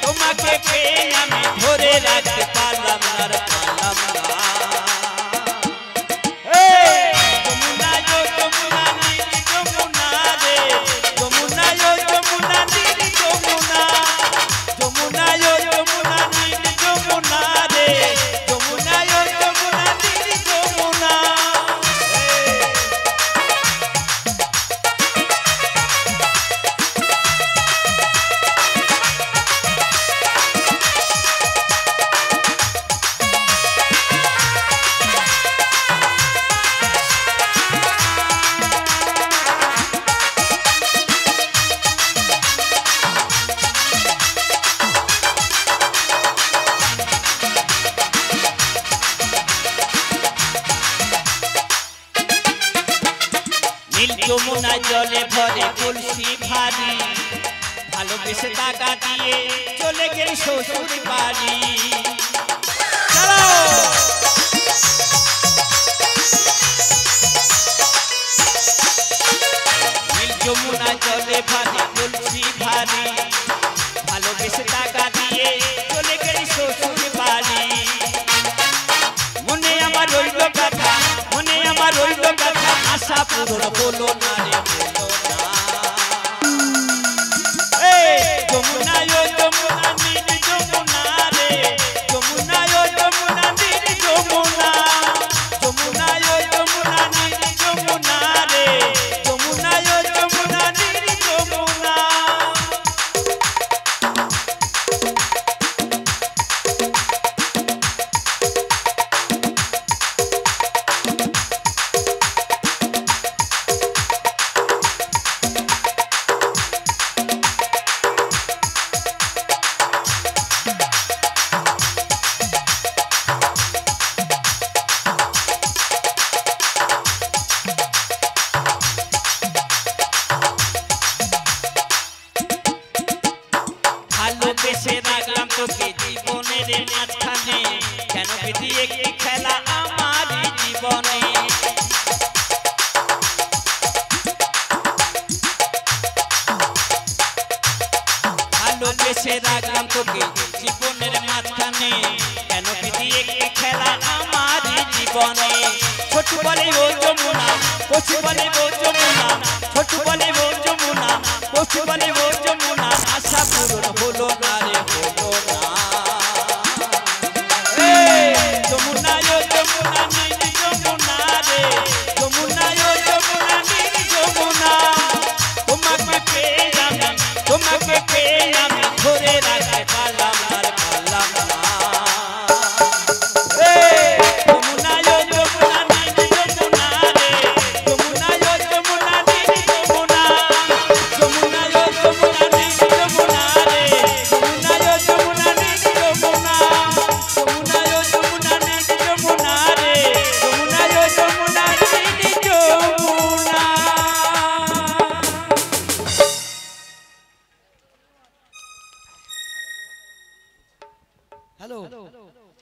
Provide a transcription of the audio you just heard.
তোমাকে পেয়ে আমি ধরে রাখতে পারলাম না রে, পারলাম না। যমুনা ও যমুনা নীল যমুনা রে, যমুনা ও যমুনা নীল যমুনা, যমুনা ও যমুনা নীল যমুনা রে, যমুনা ও যমুনা নীল যমুনা। নীল যমুনা জলে ভরে কলসি ভারী, ভালোবেসে টাকা দিয়ে চলে গেলি শ্বশুর বাড়ি। নীল যমুনা জলে ভরে কলসি ভারী, ভালোবেসে টাকা দিয়ে চলে গেলি শ্বশুর বাড়ি। মনে আমার রইল কথা, মনে আমার রইল কথা, আশা পূরণ হলো না রে, হলো না। যমুনা ও যমুনা নীল যমুনা রে, যমুনা ও যমুনা নীল যমুনা, যমুনা ও যমুনা নীল যমুনা রে, যমুনা ও যমুনা নীল যমুনা। ভালোবেসে রাখলাম তোকে জীবনের মাঝখানে, কেন বিধি একটি খেলা আমার জীবনে। ভালোবেসে রাখলাম তোকে জীবনের মাঝখানে, কেন বিধি একটি খেলা আমার জীবনে। ছোট বলে ও যমুনা, কচি বলে ও যমুনা, ছোট বলে ও যমুনা, কচি বলে ও যমুনা, আশা পুরো